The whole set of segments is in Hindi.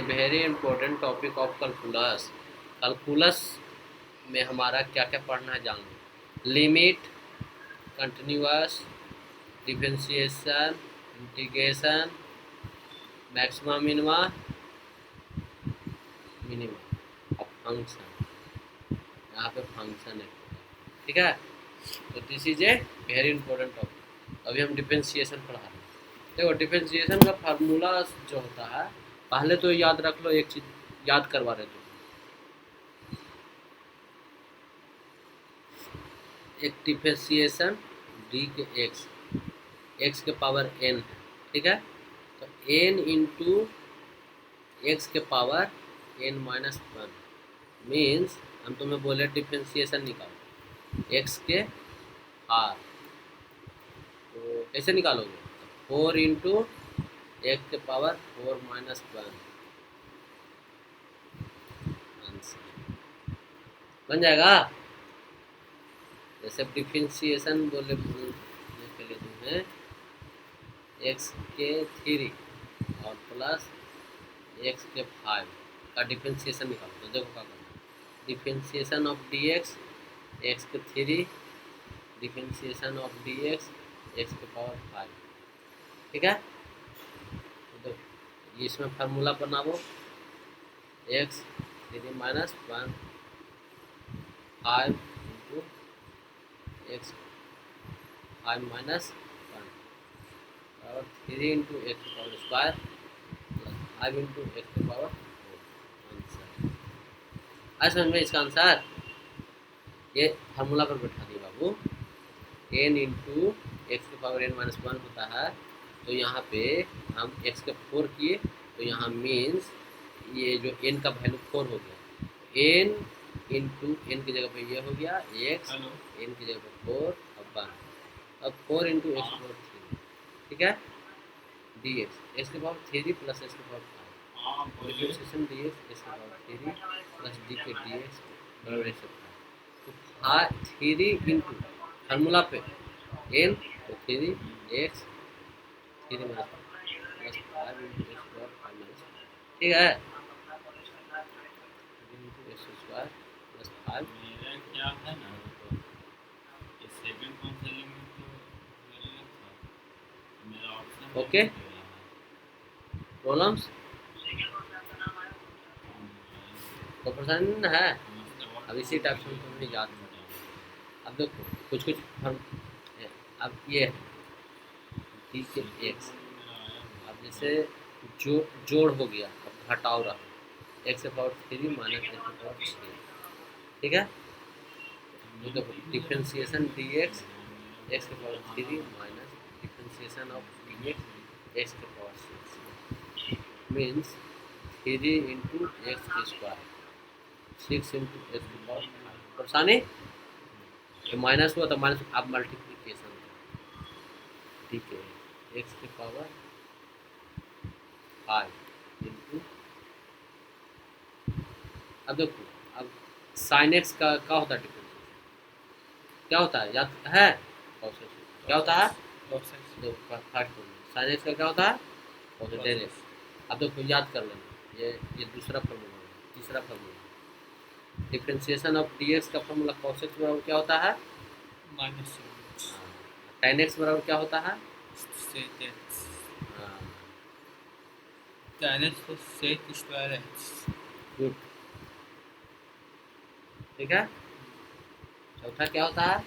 Very important topic of calculus. Calculus में हमारा क्या क्या पढ़ना है जान लो। Limit, continuous, differentiation, integration, maxima minima, minima और फंक्शन। यहाँ पे फंक्शन है, ठीक है। तो this is a very important topic. अभी हम डिफरेंशिएशन पढ़ा रहे हैं। देखो डिफरेंशिएशन का फार्मूला जो होता है, पहले तो याद रख लो, एक चीज याद करवा रहे थे। एक डिफरेंशिएशन डी के एक्स के पावर एन है, ठीक है। तो एन इंटू एक्स के power n minus one means हम तुम्हें बोले डिफरेंशिएशन निकालो एक्स के आर। तो कैसे निकालोगे? 4 इंटू एक्स के पावर 4 माइनस वन आंसर बन जाएगा। जैसे डिफरेंशिएशन बोले के लिए तुम्हें एक्स के 3 और प्लस एक्स के 5 का डिफरेंशिएशन निकालो। तो देखो क्या करना, डिफरेंशिएशन ऑफ डी एक्स के 3, डिफरेंशिएशन ऑफ डी एक्स के पावर 5, ठीक है। तो इसमें फार्मूला बनाओ x 3 minus 1 5 into x 5 minus 1 और 3 into x power square plus 5 into x के पावर 4 आंसर। आज समझ में इसका आंसर ये फार्मूला पर बैठा दिए बाबू। एन इंटू एक्स के पावर एन माइनस 1 होता है, तो यहाँ पे हम एक्स के 4 किए, तो यहाँ मीन्स ये जो एन का वैल्यू 4 हो गया। एन इंटू एन की जगह पे ये हो गया एक्स, एन की जगह पे 4 और 1। अब 4 इंटू एक्स के पावर 3, ठीक है। डी एक्स के पावर 3 प्लस एक्स के पावर 5, डिफरेंशिएशन डी एक्स के पावर 3 प्लस डी के डी एक्स बराबर एक्स के 5। 3 इंटू फार्मूला पे एन, तो 3 x 3 minus plus 5 into x power 5 minus, ठीक है। इंटू एक्स स्क्वायर प्लस 5 मेरा क्या है ना, ये सेकंड काउंसलिंग में तो मेरा था, मेरा ऑप्शन ओके। प्रॉब्लम्स तो परेशानी है। अब इसी टाइप से तुम्हें याद करना। अब देखो कुछ कुछ हम, अब ये है डी के एक्स। अब जैसे जोड़ हो गया, अब घटाव रहा एक्स के पावर 3 माइनस एक्स के पावर 6, ठीक है। तो देखो डिफरेंशिएशन डी एक्स के power 3 minus differentiation of D x के पावर 6 मीन्स 3 इंटू एक्स के स्क्वायर 6 इंटू एक्स के पावर 5। परेशानी ये माइनस हुआ तो माइनस, आप मल्टीप्लीकेशन ठीक है एक्स के पावर 5 इंटू, अब देखो अब साइन एक्स का क्या होता है डिफरेंस, क्या होता है याद है? क्या होता है? देखो फर्स्ट साइन एक्स का क्या होता है? Cosec x. अब देखो याद कर लेना, ये दूसरा फार्मूला है, तीसरा formula differentiation of D x का फार्मूला कॉसेक बराबर क्या होता है? माइनस tan x बराबर क्या होता है? सेक एक्स, हाँ, tan x तो सेक स्क्वायर एक्स, गुड, ठीक है। चौथा क्या होता है?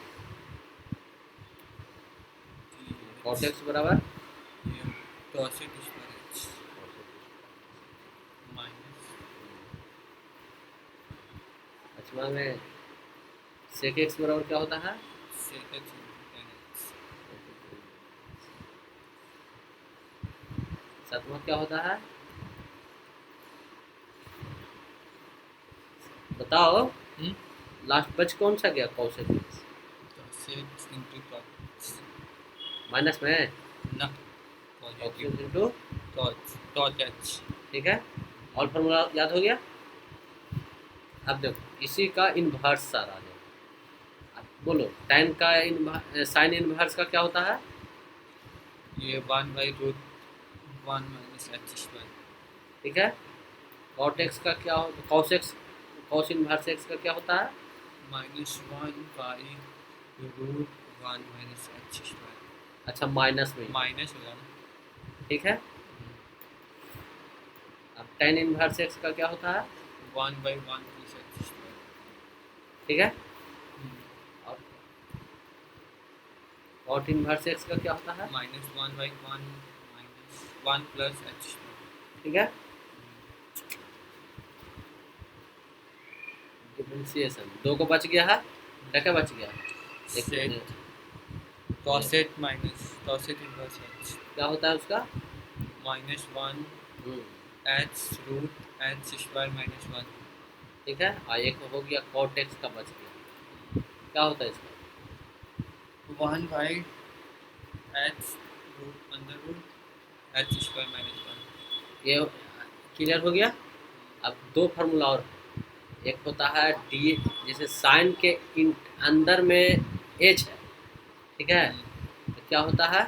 cot x बराबर कॉसेक स्क्वायर एक्स माइनस अच्छा में sec x बराबर क्या होता है? सेक एक्स tan एक्स, सातवां क्या होता है बताओ? लास्ट बच कौन सा गया? cosec x सेक इंटू कॉट माइनस में ना cosec इंटू, कॉट एक्स, ठीक है। और फार्मूला याद हो गया। अब देखो इसी का इन्वर्स सारा है। अब बोलो tan का साइन इन्वर्स का क्या होता है? ये 1/√1 माइनस एक्स स्क्वायर, ठीक है। कॉट एक्स का क्या होता, cos x, cos inverse x का क्या होता है? -1 √1 - h²। अच्छा माइनस में, माइनस होगा ना। ठीक है। अब टेन इनवर्स एक्स का क्या होता है? 1/1 + h²। ठीक है। और कॉट इनवर्स एक्स का क्या होता है? -1/1 - 1 + h²। ठीक है। डिफरेंशिएशन दो को बच गया है, क्या क्या बच गया? एक सेट कॉसेट इनवर्स h क्या होता है उसका? -1 h √h² - 1। ठीक है। और एक हो गया कॉट एक्स का बच गया, क्या होता है इसका? 1/h √h² - 1। ये क्लियर हो गया। अब दो फार्मूला और, एक होता है डी, जैसे साइन के अंदर में एच है, ठीक है, तो क्या होता है?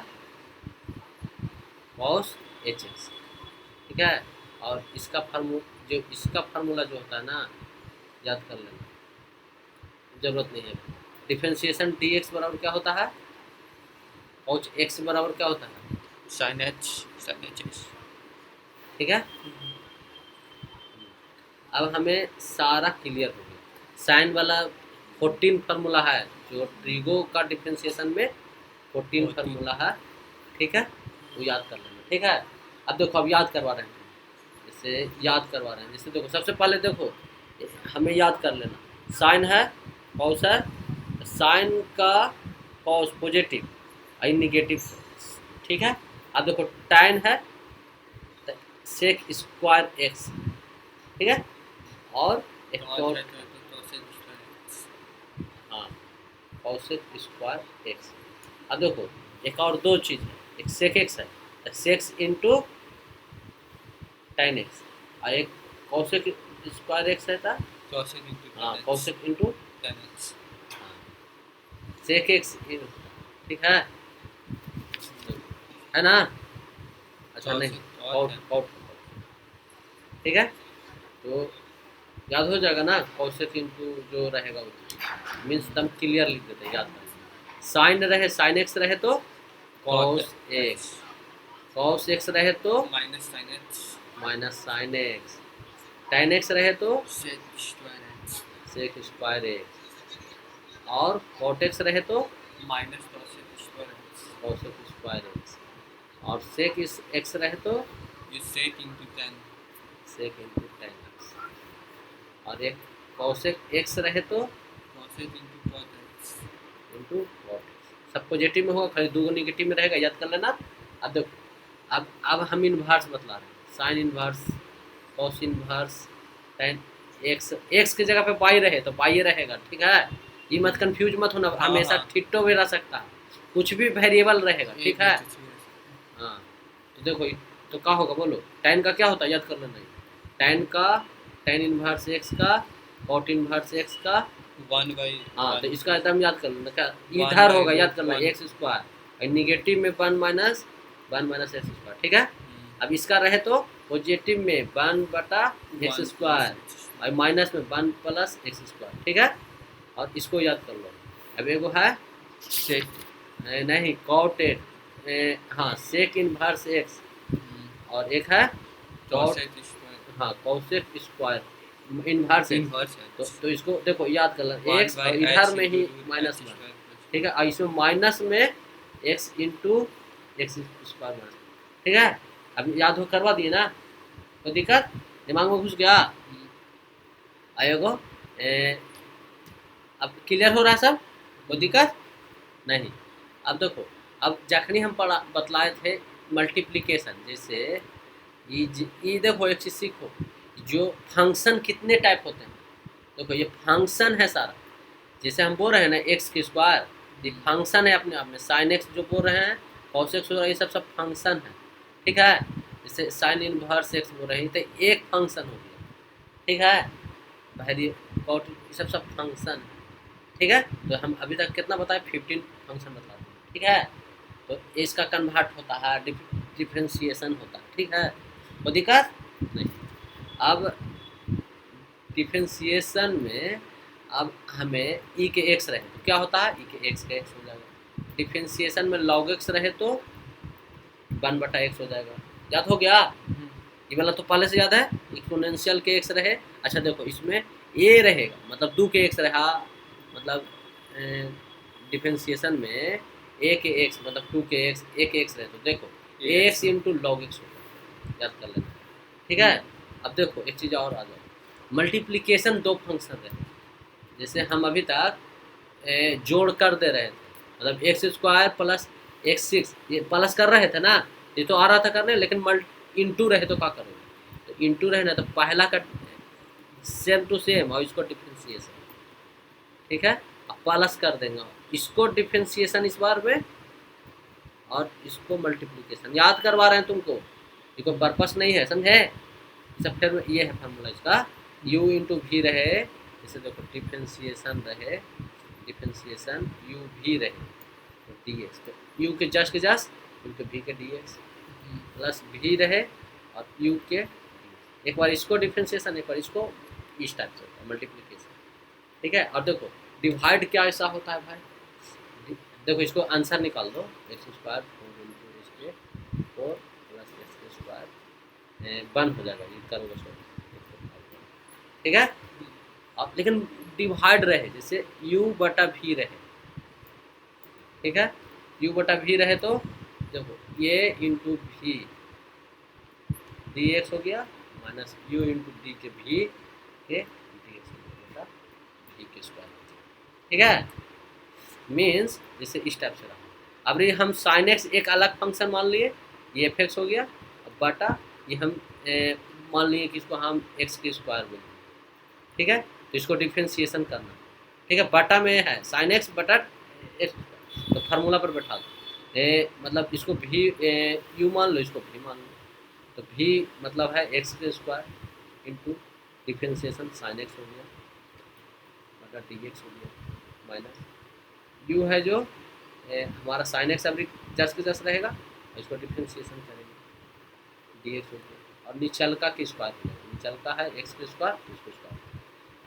कॉस एच एक्स, ठीक है। और इसका फार्मूला जो होता है ना, याद कर लेना, जरूरत नहीं है। डिफरेंशिएशन डी एक्स बराबर क्या होता है? कॉस एक्स बराबर क्या होता है? sin hx। ठीक है। अब हमें सारा क्लियर हो गया। साइन वाला 14 फार्मूला है, जो ट्रिगो का डिफरेंशिएशन में 14 फार्मूला है, ठीक है, वो याद कर लेना, ठीक है। अब देखो, अब याद करवा रहे हैं, जैसे याद करवा रहे हैं, जैसे देखो सबसे पहले देखो हमें याद कर लेना, साइन है, कॉस है, साइन का कॉस पॉजिटिव आई नेगेटिव, ठीक है। अब देखो tan है, सेक स्क्वायर एक्स, ठीक है। और एक और, हाँ, कॉसेक स्क्वायर एक्स। अब देखो एक और दो चीज़ है, एक सेक एक्स है, सेक्स इंटू tan एक्स, और एक कॉसेक स्क्वायर एक्स है था, हाँ, कॉसेक इंटू सेक एक्स, ठीक है ना? अच्छा नहीं, कॉट, ठीक है। तो याद हो जाएगा ना, कॉसेक इंटू जो रहेगा वो मीन्स एकदम क्लियर लिख देते हैं, याद करें। साइन रहे, साइन एक्स रहे तो कॉस एक्स, कॉस एक्स रहे तो minus sine x, tan x रहे तो सेक स्क्वायर एक्स, और कॉट एक्स रहे तो कॉसेक स्क्वायर एक्स, और सेक एक्स रहे तो सेक इंटू tan एक्स, और एक कॉसेक एक्स रहे तो इंटू कॉट एक्स। सब पॉजिटिव में होगा, खाली दो निगेटिव में रहेगा, याद कर लेना। अब देखो, अब हम इन्वर्स बतला रहे हैं, sign inverse, cos inverse, tan x, x की जगह पे पाई रहे तो पाई रहेगा, ठीक है। ये मत कंफ्यूज मत होना, हमेशा थीटो भी रह सकता है, कुछ भी वेरिएबल रहेगा, ठीक है। हाँ, तो देखो, तो क्या होगा बोलो, tan का क्या होता है, याद कर लेना। tan का, tan इन्वर्स एक्स का, कॉट इन्वर्स एक्स का, 1/1। हाँ, तो इसका एकदम याद कर लेना, क्या इधर होगा, याद करना, एक्स स्क्वायर, निगेटिव में 1 माइनस एक्स स्क्वायर, ठीक है। अब इसका रहे तो पॉजिटिव में 1/एक्स स्क्वायर, और माइनस में 1 + एक्स स्क्वायर, ठीक है। और इसको याद कर लो। अब एगो है नहीं कॉट, हाँ, सेक इनवर्स एक्स, और एक है कॉट, हाँ, कॉसेक स्क्वायर इनवर्स एक्स। तो इसको देखो याद कर लो, एक्स और इधर में ही माइनस में, ठीक है, और इसमें माइनस में x into x square minus, ठीक है। अब याद हो करवा दिए ना, कोई दिक्कत दिमाग में घुस गया? आएगो अब क्लियर हो रहा है सब, कोई दिक्कत नहीं। अब देखो, अब जखनी हम बतलाए थे मल्टीप्लिकेशन, जैसे ये देखो एक चीज़ सीखो, जो फंक्शन कितने टाइप होते हैं। देखो ये फंक्शन है सारा, जैसे हम बोल रहे हैं ना एक्स की स्क्वायर, ये फंक्शन है अपने आप में, साइन एक्स जो बोल रहे हैं, कॉस एक्स हो रहा है, ये सब फंक्शन है, ठीक है। जैसे साइन इनवर्स एक्स बोल रहे हैं तो एक फंक्शन हो गया, ठीक है। भाई कॉट, ये सब फंक्शन है, ठीक है। तो हम अभी तक कितना बताए, 15 फंक्शन बता रहे हैं, ठीक है। तो इसका कन्वर्ट होता है, डिफरेंशिएशन होता है, ठीक है, कोई दिक्कत नहीं। अब डिफरेंशिएशन में अब हमें ई के एक्स रहे तो क्या होता है, ई के एक्स का एक्स हो जाएगा। डिफरेंशिएशन में लॉग एक्स रहे तो 1/x हो जाएगा। याद हो गया? ये वाला तो पहले से याद है। एक्सपोनेंशियल के एक्स रहे, अच्छा देखो इसमें ए रहेगा मतलब 2 के एक्स रहा, मतलब डिफरेंशिएशन में ए के एक्स मतलब 2 के एक्स ए के एक्स रहे तो देखो ए एक्स इंटू लॉग एक्स होगा, याद कर लेना। ठीक है, अब देखो एक चीज़ और आ जाओ, मल्टीप्लिकेशन 2 फंक्शन रहे, जैसे हम अभी तक जोड़ कर दे रहे थे, मतलब एक्स स्क्वायर प्लस x6 ये प्लस कर रहे थे ना, ये तो आ रहा था करने, लेकिन इंटू रहे तो क्या करोगे, तो इंटू रहे ना तो पहला का सेम टू सेम और इसको डिफ्रेंशिएशन, ठीक है, अब प्लस कर देंगे इसको डिफ्रेंशिएशन इस बार में और इसको मल्टीप्लिकेशन, याद करवा रहे हैं तुमको, ये कोई पर्पस नहीं है, समझे। सब फिर ये है फार्मूला इसका, u इंटू भी रहे, जैसे देखो डिफ्रेंशिएशन रहे, डिफ्रेंशिएशन u भी रहे तो dx, तो u के जस्ट यू के v के dx प्लस भी रहे और u के dx। एक बार इसको डिफ्रेंशिएशन एक बार इसको इस टाइप से होता है मल्टीप्लिकेशन, ठीक है। और देखो डिवाइड क्या ऐसा होता है भाई, देखो इसको आंसर निकाल दो, एक्स स्क्वायर 4 इंटू इसके 4 प्लस एक्स के स्क्वायर 1 हो जाएगा, ये करोगे सो, ठीक है। अब लेकिन डिवाइड रहे, जैसे u बटा भी रहे, ठीक है, u बटा भी रहे तो देखो ये इंटू भी डी एक्स हो गया माइनस यू इंटू डी के भी के डी एक्स हो गया भी के स्क्वायर, ठीक है। मीन्स जैसे इस टाइप से रहा। अब ये हम साइन एक्स एक अलग फंक्शन मान लिए, ये एफ एक्स हो गया, अब बटा ये हम मान लिए कि इसको हम एक्स के स्क्वायर बोलते हैं, ठीक है, तो इसको डिफ्रेंशिएशन करना, ठीक है, बटा में है साइन एक्स बटा एक्स, तो फार्मूला पर बैठा दो, मतलब इसको भी यू मान लो, इसको भी मान लो, तो भी मतलब है एक्स के square into differentiation sine x हो गया बटा डी एक्स हो गया माइनस यू है जो हमारा साइन एक्स अभी जस्ट के जस्ट रहेगा और इसको डिफ्रेंशिएशन करेंगे डी एक्स हो गया और निचलका के स्क्वायर हो जाएगा, निचलका है एक्स के स्क्वायर इसको स्क्वायर,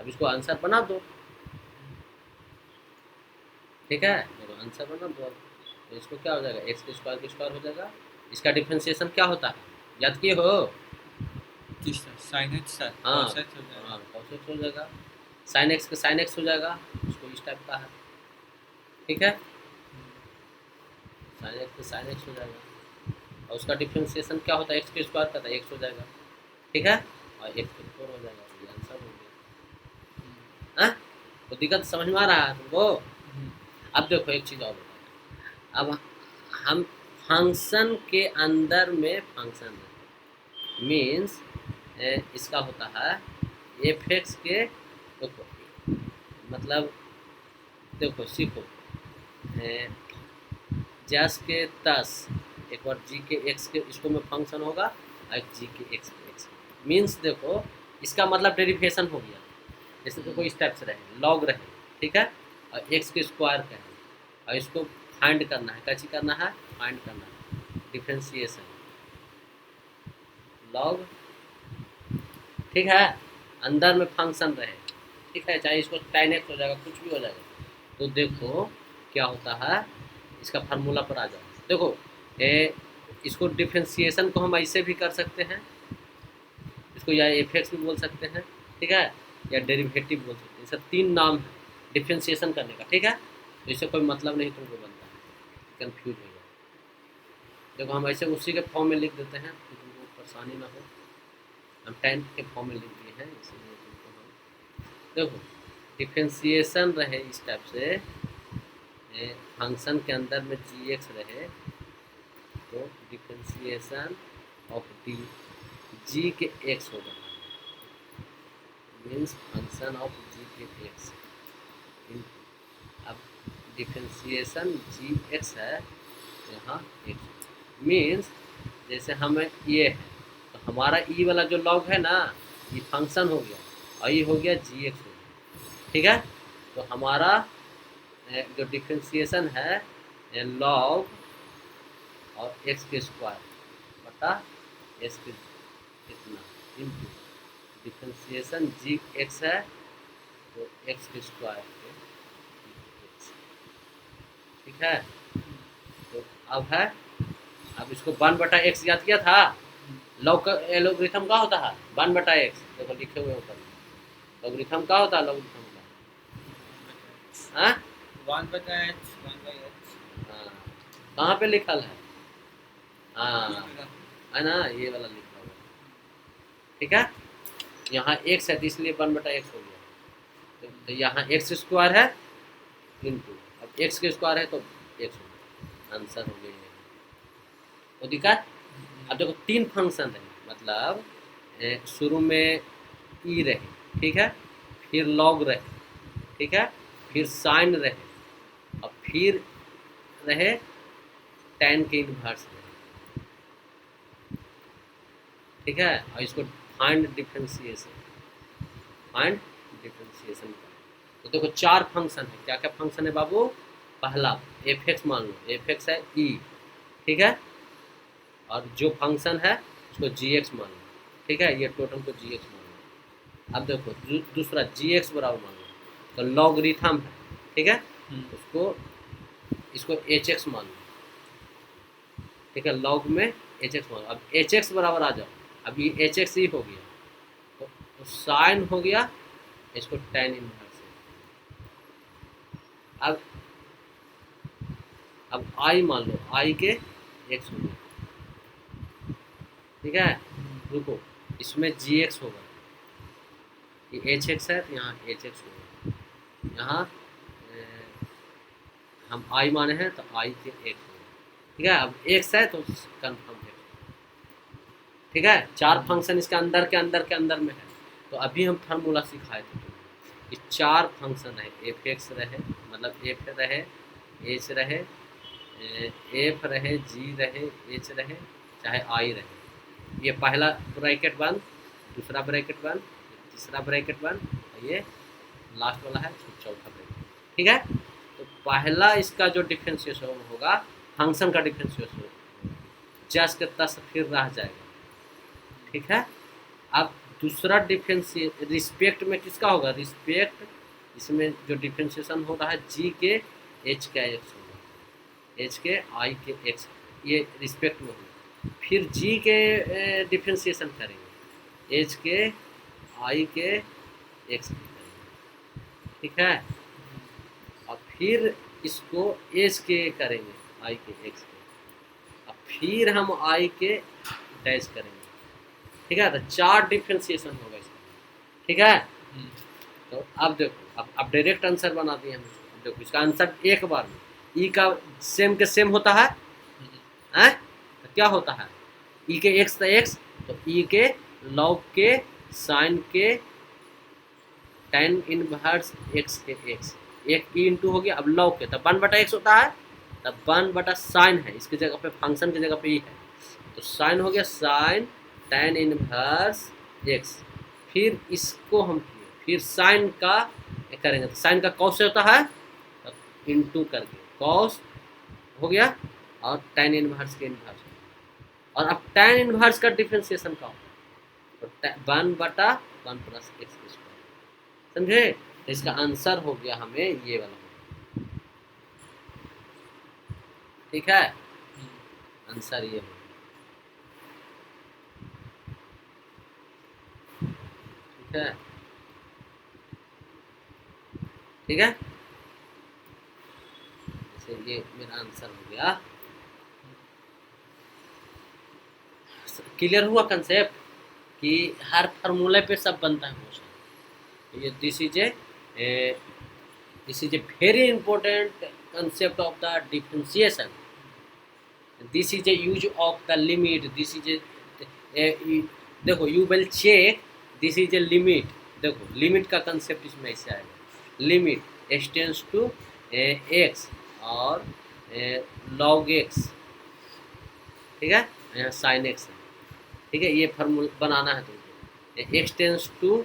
अब इसको आंसर बना दो, ठीक है, देखो आंसर बना दो, तो इसको क्या हो जाएगा एक्स के स्क्वायर हो जाएगा, इसका डिफ्रेंशिएशन क्या होता है याद किए हो, साइन एक्स हाँ cos x हो जाएगा। हाँ cos x हो जाएगा, साइन एक्स का साइन एक्स हो जाएगा, इसको इस टाइप का है, ठीक है, साइन एक्स का साइन एक्स हो जाएगा और उसका डिफ्रेंशिएशन क्या होता है एक्स के स्क्वायर का था एक्स हो जाएगा, ठीक है, और एक्स के 4 हो जाएगा, ये आंसर हो गया। हाँ, तो दिक्कत समझ में आ रहा है तुमको। अब देखो एक चीज़ और बताया, अब हम फंक्शन के अंदर में फंक्शन मीन्स इसका होता है एफ एक्स के, देखो मतलब देखो सीखो जस के तस एक बार जी के एक्स के इसको में फंक्शन होगा और जी के एक्स मीन्स देखो इसका मतलब डेरिवेशन हो गया, जैसे देखो इस टाइप से रहे लॉग रहे, ठीक है, और एक्स के स्क्वायर का है और इसको फाइंड करना है, कैसे करना है फाइंड करना है डिफ्रेंशिएशन लॉग, ठीक है, अंदर में फंक्शन रहे, ठीक है, चाहे इसको tan x हो जाएगा कुछ भी हो जाएगा, तो देखो क्या होता है इसका फार्मूला पर आ जाओ, देखो इसको डिफ्रेंशिएशन को हम ऐसे भी कर सकते हैं, इसको या एफ एक्स भी बोल सकते हैं, ठीक है, या डेरिवेटिव बोल सकते हैं, इसका 3 नाम है डिफ्रेंशिएशन करने का, ठीक है, तो इससे कोई मतलब नहीं तुमको बनता है, कन्फ्यूज हो जाए, देखो हम ऐसे उसी के फॉर्म में लिख देते हैं तो तुमको परेशानी ना हो, हम tan के फॉर्म में लिख दिए हैं, इसीलिए तुमको हम देखो डिफ्रेंशिएशन रहे इस टाइप से, फंक्शन के अंदर में जी एक्स रहे तो डिफ्रेंशिएशन ऑफ डी जी के एक्स हो रहा है मीन्स फंक्शन ऑफ जी के एक्स, अब डिफ्रेंशिएशन जी एक्स है यहाँ एक्स मीन्स जैसे हमें ये है तो हमारा ई वाला जो लॉग है ना ये फंक्शन हो गया और ये हो गया जी एक्स हो गया, ठीक है, तो हमारा जो डिफ्रेंशिएशन है लॉग और एक्स के स्क्वायर बटा एक्स के कितना इंटू डिफ्रेंशिएशन जी एक्स है तो एक्स के स्क्वायर पे x, ठीक है। तो अब है, अब इसको 1/x याद किया था। लॉग का एलोग्रिथम का होता है 1/x, देखो लिखे हुए ऊपर। लॉगरिथम का होता है लॉगरिथम का, हाँ 1/h 1/h। हाँ, कहाँ पे लिखल है? हाँ है ना, ये वाला लिखा हुआ है, ठीक है। यहाँ x है तो इसलिए 1/x हो गया। तो यहाँ x स्क्वायर है इंटू, अब x के स्क्वायर है तो x हो गया, आंसर हो गया ये। तो दिखा। अब देखो 3 फंक्शन है, मतलब शुरू में ई रहे, ठीक है, फिर लॉग रहे, ठीक है, फिर साइन रहे, और फिर रहे tan के इनवर्स रहे, ठीक है। और इसको फाइंड डिफरेंशिएशन, फाइंड डिफरेंशिएशन का। तो देखो 4 फंक्शन है, क्या क्या फंक्शन है बाबू? पहला f(x) मान लो, f(x) है e, ठीक है, और जो फंक्शन है उसको gx मान लो, ठीक है, ये टोटल को gx मान लो। अब देखो दूसरा gx बराबर मान लो, तो लॉगरिथम है, ठीक है, उसको इसको hx मान लो, ठीक है, लॉग में hx मान लो। अब hx बराबर आ जाओ, अब ये hx ही हो गया, तो साइन हो गया, इसको tan इनवर्स है। अब i मान लो, i के x हो गया, ठीक है। रुको, इसमें gx होगा, ये hx है तो यहाँ hx होगा, यहाँ हम i माने हैं तो i के x होगा, ठीक है। अब x है तो कन्फर्म है, ठीक है। 4 फंक्शन इसके अंदर के अंदर के अंदर में है। तो अभी हम फार्मूला सिखाए थे, ये 4 फंक्शन है, f(x) रहे, मतलब f रहे, h रहे, f रहे, g रहे, h रहे, चाहे i रहे। ये पहला ब्रैकेट बंद, दूसरा ब्रैकेट बंद, तीसरा ब्रैकेट बंद, और ये लास्ट वाला है चौथा ब्रैकेट, ठीक है। तो पहला इसका जो डिफरेंशिएशन होगा, फंक्शन का डिफरेंशिएशन जस के तस फिर रह जाएगा, ठीक है। अब दूसरा डिफरेंशिएशन रिस्पेक्ट में किसका होगा? रिस्पेक्ट, इसमें जो डिफरेंशिएशन हो रहा है जी के एच का एक्स होगा, एच के आई के एक्स, ये रिस्पेक्ट में होगा। फिर जी के डिफरेंशिएशन करेंगे, एच के आई के एक्स करेंगे, ठीक है। और फिर इसको एच के करेंगे, आई के एक्स के, और फिर हम आई के डैश करेंगे, ठीक है। तो 4 डिफरेंशिएशन होगा इसका, ठीक है। तो अब देखो, अब डायरेक्ट आंसर बना दिए हम इसको। अब देखो इसका आंसर एक बार में ई का सेम के सेम होता है, हैं? तो क्या होता है? ई के एक्स तो एक्स, तो ई के लॉग के साइन के tan इनवर्स एक्स के एक्स, एक ई इंटू हो गया। अब लॉग के तब 1/x होता है, तब 1/sin है, इसकी जगह पे फंक्शन की जगह पे ई है, तो साइन हो गया साइन tan इनवर्स एक्स। फिर इसको हम किए, फिर साइन का करेंगे, तो साइन का कॉस होता है, तब इंटू करके कॉस हो गया, और tan इनवर्स के इनवर्स। और अब tan इनवर्स का डिफरेंशिएशन का होगा, तो 1/1 प्लस एक्स स्क्वायर, समझे। तो इसका आंसर हो गया हमें ये वाला, ठीक है, आंसर ये हो, ठीक है, ठीक है। जैसे ये मेरा आंसर हो गया, क्लियर हुआ कंसेप्ट कि हर फार्मूले पे सब बनता है क्वेश्चन। ये this is a very important concept of the differentiation. This is a use of the limit, this is a देखो you will check, this is a limit. देखो लिमिट का कंसेप्ट इसमें ऐसे आएगा, लिमिट एक्सटेंड्स टू एक्स और लॉग एक्स, ठीक है, यहाँ साइन एक्स है, ठीक है। ये फार्मूला बनाना है तुमको, एक्स टेंस टू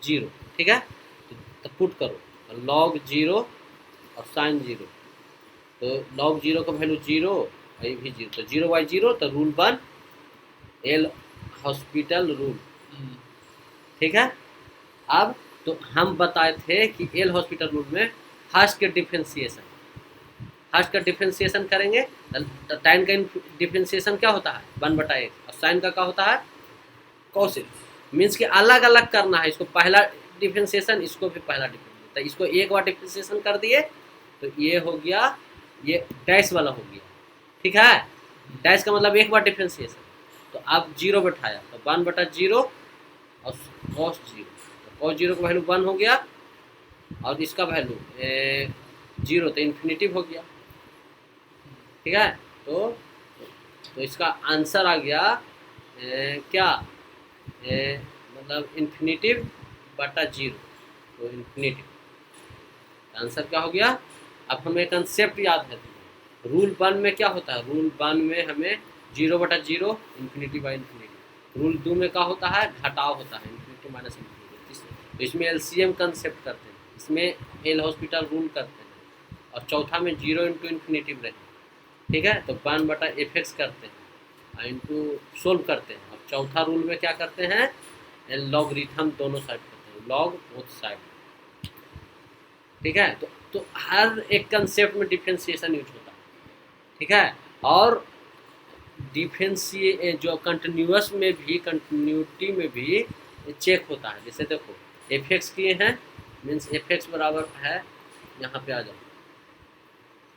0, ठीक है। तो पुट करो लॉग 0 और साइन 0, तो लॉग 0 का वैल्यू 0 और ये भी 0, तो 0/0, तो रूल 1 एल हॉस्पिटल रूल, ठीक है। अब तो हम बताए थे कि एल हॉस्पिटल रूल में फर्स्ट के डिफ्रेंसिएशन, फर्स्ट का डिफ्रेंसिएशन करेंगे तो टाइन का डिफ्रेंसिएशन क्या होता है 1/x और साइन का क्या होता है कोसेक, मीन्स कि अलग अलग करना है। इसको पहला डिफ्रेंसिएशन, इसको भी पहला डिफ्रेंसिएशन, तो इसको एक बार डिफ्रेंसिएशन कर दिए तो ये हो गया, ये डैश वाला हो गया, ठीक है। डैश का मतलब एक बार डिफ्रेंसिएशन, तो अब 0 बैठाया तो 1/0 और cos 0, तो cos 0 का वैल्यू 1 हो गया और इसका वैल्यू 0 तो इन्फिनिटिव हो गया, ठीक है। तो इसका आंसर आ गया क्या मतलब इन्फिनिटिव बटा 0, तो इन्फिनिटिव आंसर क्या हो गया। अब हमें कंसेप्ट याद है, रूल 1 में क्या होता है, रूल 1 में हमें 0/0 इन्फिनिटी बाई इन्फिनिटी, रूल 2 में क्या होता है घटाव होता है इन्फिनिटी माइनस इन्फिनिटी, तो इसमें एलसीएम कंसेप्ट करते हैं, इसमें एल हॉस्पिटल रूल करते हैं, और चौथा में 0 इंटू इन्फिनिटिव रहे, ठीक है। तो 1/fx करते हैं इंटू सोल्व करते हैं, और चौथा रूल में क्या करते हैं लॉगरिथम दोनों साइड करते हैं, लॉग बोथ साइड, ठीक है। तो हर एक कंसेप्ट में डिफरेंशिएशन यूज होता है, ठीक है। और डिफरेंशिए जो कंटिन्यूअस में भी, कंटिन्यूटी में भी चेक होता है। जैसे देखो एफ किए हैं, मीन्स एफ बराबर है, यहाँ पे आ जाओ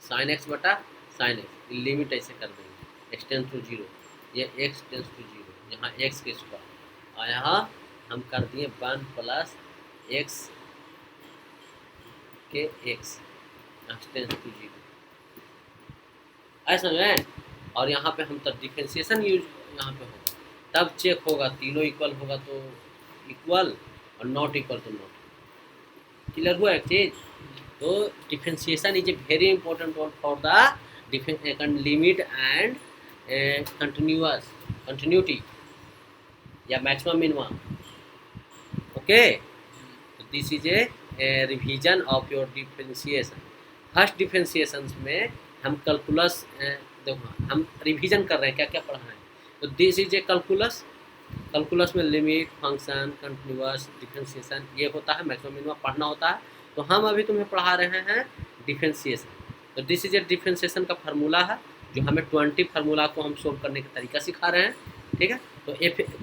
साइन एक्स बटा साइन एक्स, लिमिट ऐसे कर देंगे x टेंस टू 0, ये x टेंस टू 0, यहाँ x के स्क्वायर, और यहाँ हम कर दिए 1 प्लस x के x टेंस टू 0, ऐसा है। और यहाँ पे हम तब डिफरेंशिएशन यूज यहाँ पे होगा, तब चेक होगा तीनों इक्वल होगा तो इक्वल, और नॉट इक्वल तो नॉट। क्लियर हुआ एक चीज। तो differentiation is a very important word for the limit and continuous continuity या मैक्सिमम मिनिमम, ओके। तो this is A revision of your differentiation. First differentiation में हम कैलकुलस देखो हम रिवीजन कर रहे हैं क्या क्या पढ़ा है। तो this is A calculus, calculus में लिमिट, फंक्शन, कंटिन्यूअस, डिफरेंशिएशन ये होता है, मैक्सिमम मिनिमम पढ़ना होता है। तो हम अभी तुम्हें पढ़ा रहे हैं डिफरेंशिएशन। तो दिस इज ए डिफरेंशिएशन का फार्मूला है, जो हमें 20 फार्मूला को हम सोल्व करने का तरीका सिखा रहे हैं, ठीक है।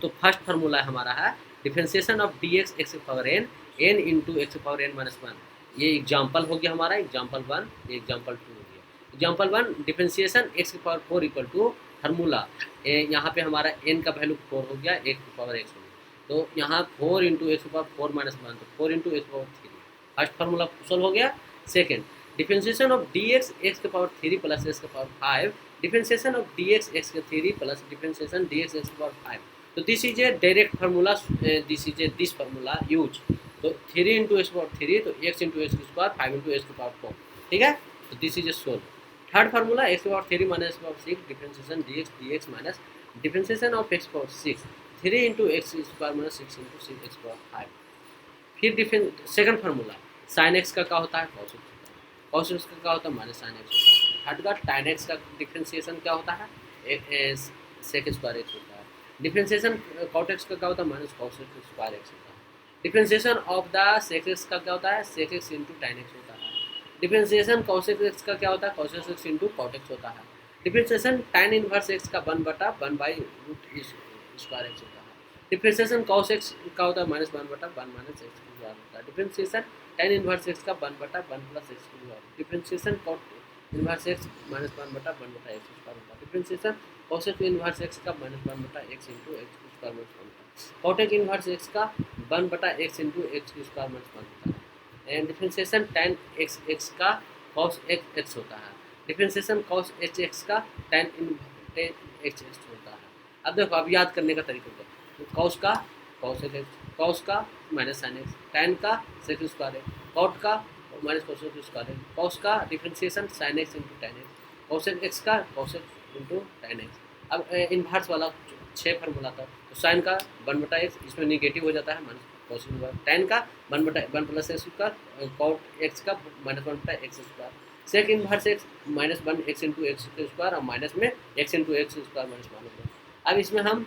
तो फर्स्ट फार्मूला हमारा है differentiation of D x x power n n into x power n minus 1। ये एग्जाम्पल हो गया हमारा, एग्जाम्पल 1, ये एग्जाम्पल 2 हो गया। एग्जाम्पल 1 डिफरेंशिएशन एक्स की पावर 4 इक्वल टू फार्मूला, यहाँ पे हमारा n का वैल्यू 4 हो गया, x की पावर x हो गया, तो यहाँ 4 इंटू एक्स की पावर 4 माइनस 1, तो 4 इंटू एक्स की पावर 3। फर्स्ट फार्मूला सोल्व हो गया। Second differentiation of D x x की पावर 3 प्लस एक्स की power 5, differentiation of D x x के 3 plus differentiation D x x की पावर 5। तो this is a direct formula, this is A this formula use. तो 3 इंटू एक्स पावर 3 तो x इंटू एक्स की पावर 5 इंटू एक्स की पावर 4, ठीक है। तो this is A solve. Third formula x power 3 minus power 6 differentiation D x minus differentiation of x power 6 3 into x square minus 6 into 6 x power 5। फिर सेकंड फार्मूला साइन एक्स का क्या होता है कॉस एक्स, कॉस एक्स का क्या होता है माइनस साइन एक्स। थर्ड का टाइन एक्स का डिफरेंशिएशन क्या होता है सेक स्क्वायर एक्स होता है। डिफरेंशिएशन कॉट एक्स का क्या होता है minus cos x square x होता है। Differentiation of the sec x का क्या होता है sec x into tan x होता है। डिफरेंशिएशन कॉस एक्स का क्या होता है cos x into cot x होता है। डिफरेंशिएशन टाइन इनवर्स एक्स का 1/1 बाई रूट स्क्वायर एक्स होता है। डिफरेंशिएशन कॉस एक्स का होता है माइनस 1/1 माइनस एक्स स्क्वायर होता है। डिफरेंशिएशन tan इनवर्स एक्स का 1/1 plus x square. Differentiation cot inverse x minus 1/1 बटा एक्स स्क्वायर होता है। डिफरेंशिएशन cosec इनवर्स एक्स का minus 1/x into x square minus 1 होता है। cotec इनवर्स एक्स का 1/x into x square minus 1 होता है। एंड डिफरेंशिएशन tan x का cos x होता है। डिफरेंशिएशन cos h का tan x होता है। अब देखो अब याद करने का तरीका है, तो cos का माइनस साइन एक्स, tan का सेक स्क्वायर है, कॉट का माइनस कोसेक स्क्वायर है, कॉस का differentiation sine x into tan x, cosec x का कोसेक इंटू टैन एक्स। अब इन्वर्स वाला 6 फार्मूला था, तो साइन का 1/x इसमें निगेटिव हो जाता है माइनस कोसेक स्क्वायर, टैन का 1/1 plus x square, cot x का minus 1/x square, sec inverse x minus 1x into x square और माइनस में x into x square minus 1 होगा। अब इसमें हम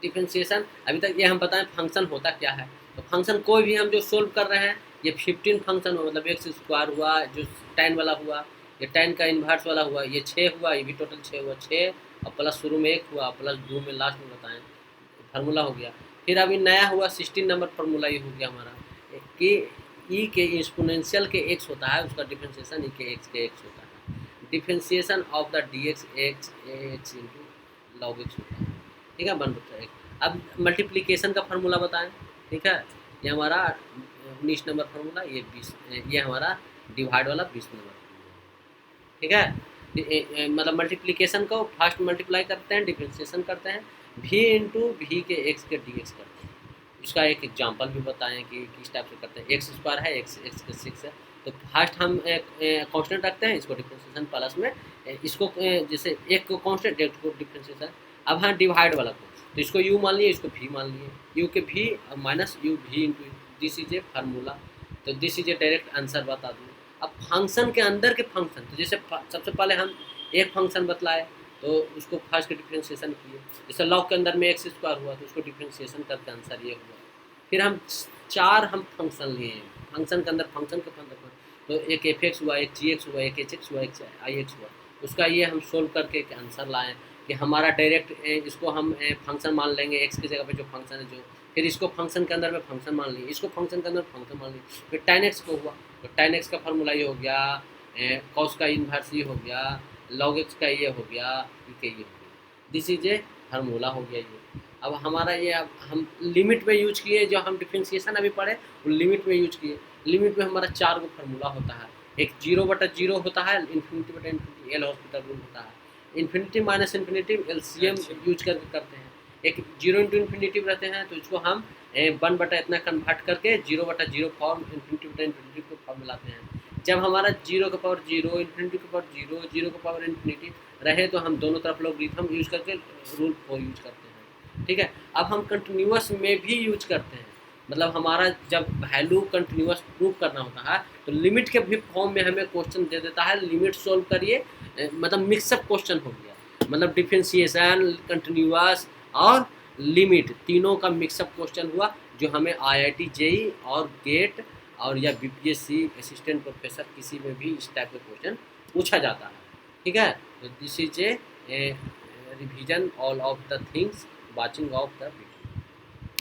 डिफरेंशिएशन अभी तक ये हम बताएं फंक्शन होता क्या है। तो फंक्शन कोई भी हम जो सोल्व कर रहे हैं, ये 15 फंक्शन हो, मतलब एक्स स्क्वायर हुआ, जो tan वाला हुआ, ये tan का इन्वर्स वाला हुआ, ये 6 हुआ, ये भी टोटल 6 हुआ, 6 और प्लस शुरू में 1 हुआ, प्लस 2 में लास्ट में बताएं, फार्मूला हो गया। फिर अभी नया हुआ 16 नंबर फार्मूला ये हो गया हमारा कि ई के एक्सपोनेंशियल के एक्स होता है, उसका डिफरेंशिएशन ई के एक्स होता है। Differentiation of the D x x into log x होता है, ठीक है, 1/x। अब मल्टीप्लिकेशन का फार्मूला बताएं, ठीक है, ये हमारा 19 नंबर फार्मूला, ये 20, ये हमारा डिवाइड वाला 20 नंबर फार्मूला, ठीक है। मतलब मल्टीप्लिकेशन को फर्स्ट मल्टीप्लाई करते हैं, डिफरेंशिएशन करते हैं, v इंटू वी के एक्स के डी एक्स करते हैं। इसका एक एग्जाम्पल भी बताएं कि किस टाइप से करते हैं। एक्स स्क्वायर है, एक्स के 6 है, तो फर्स्ट हम कांस्टेंट रखते हैं, इसको डिफरेंशिएशन प्लस में इसको जैसे एक को कांस्टेंट एक को डिफरेंशिएशन। अब हाँ डिवाइड वाला को, तो इसको u मान लिए, इसको v मान लिए, u के v minus u v into this is a formula. तो this is a direct answer बता दूँ। अब फंक्शन के अंदर के फंक्शन, तो जैसे सबसे पहले हम एक फंक्शन बतलाए तो उसको फर्स्ट के डिफरेंशिएशन किए, जैसे लॉग के अंदर में एक्स स्क्वायर हुआ तो उसको डिफरेंशिएशन करके आंसर ये हुआ। फिर हम 4 हम फंक्शन लिए, फंक्शन के अंदर फंक्शन के अंदर, तो एक एफ एक्स हुआ, एक जी एक्स हुआ, एक एच एक्स हुआ, एक आई एक्स हुआ, उसका ये हम सोल्व करके एक आंसर लाएँ कि हमारा डायरेक्ट इसको हम फंक्शन मान लेंगे, एक्स की जगह पे जो फंक्शन है जो, फिर इसको फंक्शन के अंदर में फंक्शन मान लिए, इसको फंक्शन के अंदर फंक्शन मान लिए, फिर tan x को हुआ, तो tan x का फार्मूला ये हो गया, cos का इन्वर्स ये हो गया, log x का ये हो गया, e का ये हो गया, दिस इज ए फार्मूला हो गया ये। अब हमारा ये अब हम लिमिट में यूज किए, जो हम डिफरेंशिएशन अभी पढ़े वो लिमिट में यूज किए। लिमिट में हमारा 4 गो फार्मूला होता है, एक 0/0 होता है, इन्फिनिटी/इन्फिनिटी एल हॉस्पिटल रूल होता है, infinity minus infinity LCM use करके करते हैं, एक 0 इंटू इन्फिनिटी रहते हैं, तो इसको हम 1 बटा इतना कन्वर्ट करके 0/0 फॉर्म, इन्फिनिटी को फॉर्म मिलाते हैं। जब हमारा 0 का पावर 0, इन्फिनिटी का पावर 0, 0 का पावर इन्फिनिटी रहे तो हम दोनों तरफ लॉगरिथम यूज करके रूल 4 यूज करते हैं, ठीक है। अब हम कंटिन्यूअस में भी यूज करते हैं, मतलब हमारा जब वैल्यू कंटिन्यूअस प्रूव करना होता है तो लिमिट के भी फॉर्म में हमें क्वेश्चन दे देता है, लिमिट सोल्व करिए, मतलब मिक्सअप क्वेश्चन हो गया, मतलब डिफरेंशिएशन, कंटिन्यूअस और लिमिट तीनों का मिक्सअप क्वेश्चन हुआ, जो हमें IIT जेई और गेट और या BPSC असिस्टेंट प्रोफेसर किसी में भी इस टाइप के क्वेश्चन पूछा जाता है, ठीक है। तो this is A revision all of the things watching of the video.